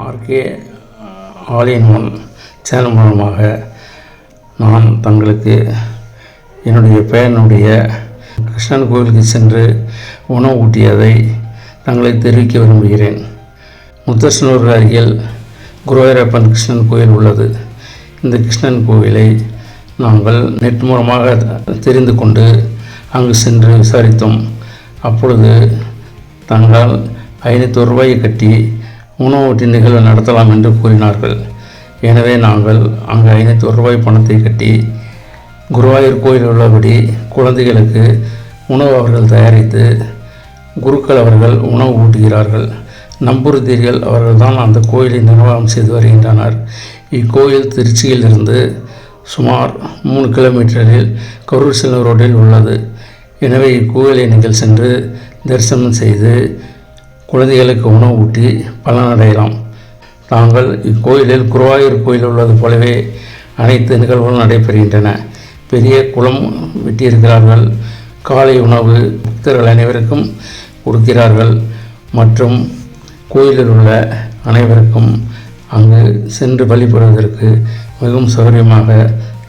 RK all in one channel மூலமாக நான் தங்களுக்கு என்னுடைய பையனுடைய கிருஷ்ணன் கோவிலுக்கு சென்று உணவு ஊட்டியதை தங்களை தெரிவிக்க விரும்புகிறேன். முத்தரசனூர் அருகில் குருவாயூரப்பன் கிருஷ்ணன் கோயில் உள்ளது. இந்த கிருஷ்ணன் கோவிலை நாங்கள் நெட் மூலமாக தெரிந்து கொண்டு அங்கு சென்று விசாரித்தோம். அப்பொழுது தங்களால் 500 ரூபாயை கட்டி உணவு ஊட்டி நிகழ்வு நடத்தலாம் என்று கூறினார்கள். எனவே நாங்கள் அங்கு 500 ரூபாய் பணத்தை கட்டி குருவாயூர் கோயில் உள்ளபடி குழந்தைகளுக்கு உணவு அவர்கள் தயாரித்து குருக்கள் அவர்கள் உணவு ஊட்டுகிறார்கள். நம்பூதிரிகள் அவர்கள்தான் அந்த கோயிலை நிர்வாகம் செய்து வருகின்றனர். இக்கோயில் திருச்சியிலிருந்து சுமார் 3 கிலோமீட்டரில் கரூர் செல்லும் ரோட்டில் உள்ளது. எனவே இக்கோயிலை நீங்கள் சென்று தரிசனம் செய்து குழந்தைகளுக்கு உணவு ஊட்டி பலனடையலாம். தாங்கள் இக்கோயிலில் குருவாயூர் கோயில் உள்ளது போலவே அனைத்து நிகழ்வுகளும் நடைபெறுகின்றன. பெரிய குளம் வெட்டியிருக்கிறார்கள். காலை உணவு பக்தர்கள் அனைவருக்கும் கொடுக்கிறார்கள். மற்றும் கோயிலில் உள்ள அனைவருக்கும் அங்கு சென்று வழிபடுவதற்கு மிகவும் சௌகரியமாக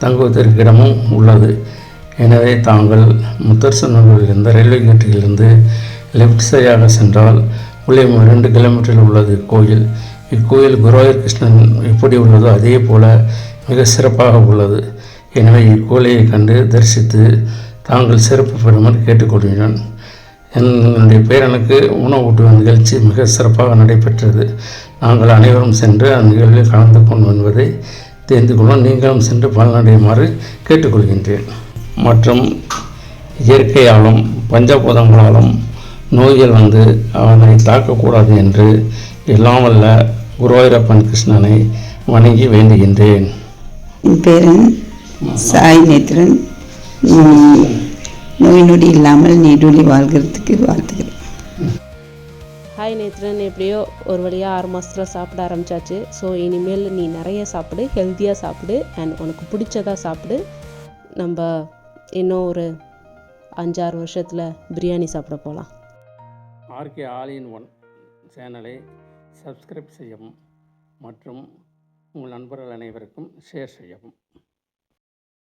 தங்குவதற்கு இடமும் உள்ளது. எனவே தாங்கள் முத்தரசனூரிலிருந்து ரயில்வே கேட்டிலிருந்து லெஃப்ட் சைடாக சென்றால் உள்ளே 2 கிலோமீட்டரில் உள்ளது கோயில். இக்கோயில் குருவாயூர் கிருஷ்ணன் எப்படி உள்ளதோ அதே போல மிக சிறப்பாக உள்ளது. எனவே இக்கோயிலை கண்டு தரிசித்து தாங்கள் சிறப்பு பெறுமாறு கேட்டுக்கொள்கிறேன். என்னுடைய பேரனுக்கு உணவு ஊட்டுவ நிகழ்ச்சி மிக சிறப்பாக நடைபெற்றது. நாங்கள் அனைவரும் சென்று அந்த நிகழ்வில் கலந்து கொண்டு என்பதை தெரிந்து கொள்ளும். நீங்களும் சென்று பலனடையுமாறு கேட்டுக்கொள்கின்றேன். மற்றும் இயற்கையாலும் பஞ்சபூதங்களாலும் நோய்கள் வந்து அவனை தாக்கக்கூடாது என்று எல்லாம் வல்ல குருவாயூரப்பன் கிருஷ்ணனை வணங்கி வேண்டுகின்றேன். என் பேரன் சாய் நேத்திரன் நோய் நொடி இல்லாமல் நீடூழி வாழ்கிறதுக்கு வாழ்த்துக்கிறேன். ஹாய் நேத்ரன், எப்படியோ ஒரு வழியாக 6 மாதத்தில் சாப்பிட ஆரம்பித்தாச்சு. ஸோ இனிமேல் நீ நிறைய சாப்பிடு, ஹெல்த்தியாக சாப்பிடு, அண்ட் உனக்கு பிடிச்சதாக சாப்பிடு. நம்ம இன்னும் ஒரு 5-6 வருஷத்தில் பிரியாணி சாப்பிட போகலாம். ஆர்கே ஆல் இன் ஒன் சேனலை சப்ஸ்கிரைப் செய்யவும் மற்றும் உங்கள் நண்பர்கள் அனைவருக்கும் ஷேர் செய்யவும்.